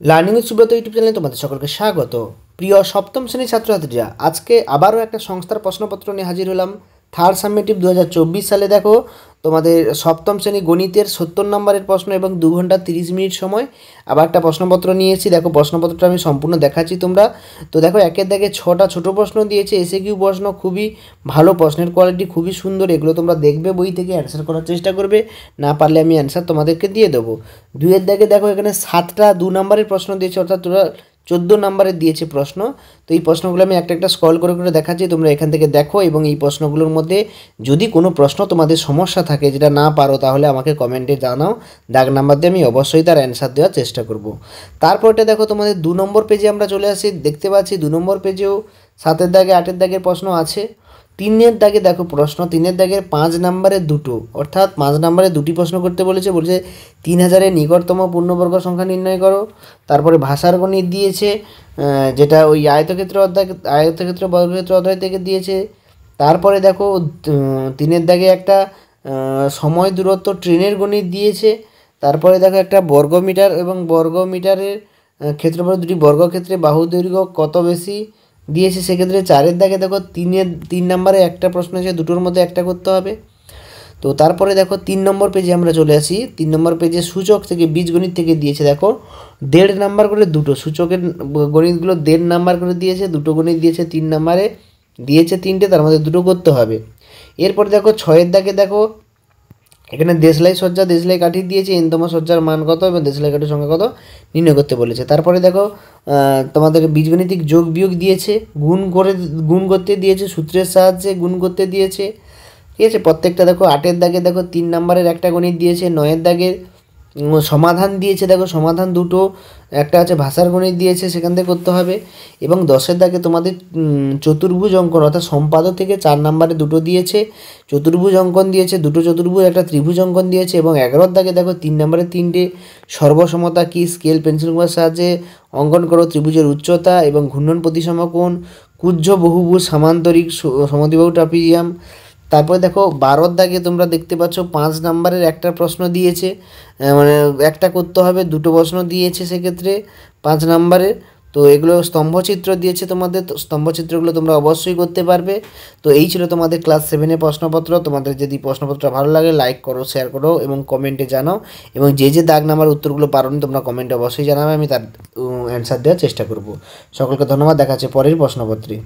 Learning with Subrata YouTube চ্যানেলে তোমাদের সকলকে স্বাগত। প্রিয় সপ্তম শ্রেণীর ছাত্রছাত্রীরা, আজকে আবারও একটা সংস্থার প্রশ্নপত্র নিয়ে হাজির হলাম। থার্ড সাবমিটিভ 2024 সালে দেখো তোমাদের সপ্তম শ্রেণী গণিতের 70 নম্বরের প্রশ্ন এবং 2 ঘন্টা 30 মিনিট সময় আবার একটা প্রশ্নপত্র নিয়েছি। দেখো প্রশ্নপত্রটা আমি সম্পূর্ণ দেখাচ্ছি তোমরা। তো দেখো একের দাগে 6টা ছোটো প্রশ্ন দিয়েছে, এসএকিউ প্রশ্ন, খুবই ভালো, প্রশ্নের কোয়ালিটি খুবই সুন্দর। এগুলো তোমরা দেখবে, বই থেকে অ্যান্সার করার চেষ্টা করবে, না পারলে আমি অ্যান্সার তোমাদেরকে দিয়ে দেবো। 2-এর দাগে দেখো এখানে 7টা 2 নম্বরের প্রশ্ন দিয়েছে, অর্থাৎ তোরা 14 নম্বরের দিয়েছে প্রশ্ন। তো এই প্রশ্নগুলো আমি একটা একটা স্ক্রল করে করে দেখাচ্ছি, তোমরা এখান থেকে দেখো। এবং এই প্রশ্নগুলোর মধ্যে যদি কোনো প্রশ্ন তোমাদের সমস্যা থাকে, যেটা না পারো, তাহলে আমাকে কমেন্টে জানাও, দাগ নাম্বার দিয়ে আমি অবশ্যই তার অ্যান্সার দেওয়ার চেষ্টা করব। তারপরটা দেখো তোমাদের 2 নম্বর পেজে আমরা চলে আসি, দেখতে পাচ্ছি 2 নম্বর পেজেও 7-এর দাগে 8-এর দাগের প্রশ্ন আছে। 3-এর দাগে দেখো প্রশ্ন, 3-এর দাগের 5 নম্বরের দুটো, অর্থাৎ 5 নম্বরে দুটি প্রশ্ন করতে বলেছে। 3000-এর নিকটতম পূর্ণবর্গ সংখ্যা নির্ণয় করো। তারপরে ভাষার গণিত দিয়েছে, যেটা ওই আয়তক্ষেত্র বর্গক্ষেত্র অধ্যায় থেকে দিয়েছে। তারপরে দেখো 3-এর দাগে একটা সময় দূরত্ব ট্রেনের গণিত দিয়েছে। তারপরে দেখো একটা বর্গমিটার এবং বর্গমিটারের ক্ষেত্রফল দুটি বর্গক্ষেত্রে বাহু দৈর্ঘ্য কত বেশি দিয়েছে, সেক্ষেত্রে 4-এর দাগে দেখো 3 নম্বরে একটা প্রশ্ন আছে, দুটোর মধ্যে একটা করতে হবে। তো তারপরে দেখো 3 নম্বর পেজে আমরা চলে আসি। 3 নম্বর পেজে সূচক থেকে বীজগণিত থেকে দিয়েছে, দেখো 1.5 নাম্বার করে দুটো সূচকের গণিতগুলো 1.5 নাম্বার করে দিয়েছে, দুটো গণিত দিয়েছে 3 নম্বরে, দিয়েছে 3টে, তার মধ্যে দুটো করতে হবে। এরপর দেখো 6-এর দাগে দেখো এখানে দেশলাই সজ্জা, দেশলাই কাঠি দিয়েছে, এনতম সজ্জার মান কত এবং দেশলাই কাঠির সংখ্যা কত নির্ণয় করতে বলেছে। তারপরে দেখো তোমাদের বীজগণিতিক যোগ বিয়োগ দিয়েছে, গুণ করতে দিয়েছে, সূত্রের সাহায্যে গুণ করতে দিয়েছে, ঠিক আছে। প্রত্যেকটা দেখো 8-এর দাগে দেখো 3 নম্বরের একটা গণিত দিয়েছে, 9-এর দাগের সমাধান দিয়েছে, দেখো সমাধান দুটো, একটা আছে ভাষার গণিত দিয়েছে, সেখান থেকে করতে হবে। এবং 10-এর দাগে তোমাদের চতুর্ভুজ অঙ্কন, অর্থাৎ সম্পাদক থেকে 4 নম্বরে দুটো দিয়েছে, চতুর্ভুজ অঙ্কন দিয়েছে, দুটো চতুর্ভুজ, একটা ত্রিভুজ অঙ্কন দিয়েছে। এবং 11-এর দাগে দেখো 3 নম্বরে 3টে সর্বসমতা কি, স্কেল পেন্সিলের সাহায্যে অঙ্কন করো, ত্রিভুজের উচ্চতা এবং ঘূর্ণন প্রতিসমকোণ, কুজ্জ বহুভুজ, সামান্তরিক, সমদ্বিবাহু ট্রাপিজিয়াম। তারপরে দেখো 12-এর দাগে তোমরা দেখতে পাচ্ছ 5 নম্বরের একটা প্রশ্ন দিয়েছে, মানে একটা করতে হবে, দুটো প্রশ্ন দিয়েছে সেক্ষেত্রে 5 নম্বরের। তো এগুলো স্তম্ভচিত্র দিয়েছে তোমাদের, তো স্তম্ভচিত্রগুলো তোমরা অবশ্যই করতে পারবে। তো এই ছিল তোমাদের ক্লাস 7-এর প্রশ্নপত্র। তোমাদের যদি প্রশ্নপত্রটা ভালো লাগে, লাইক করো, শেয়ার করো এবং কমেন্টে জানাও। এবং যে যে দাগ নাম্বার উত্তরগুলো পারোনি তোমরা কমেন্টে অবশ্যই জানাবে, আমি তার অ্যান্সার দেওয়ার চেষ্টা করব। সকলকে ধন্যবাদ, দেখা হচ্ছে পরের প্রশ্নপত্রে।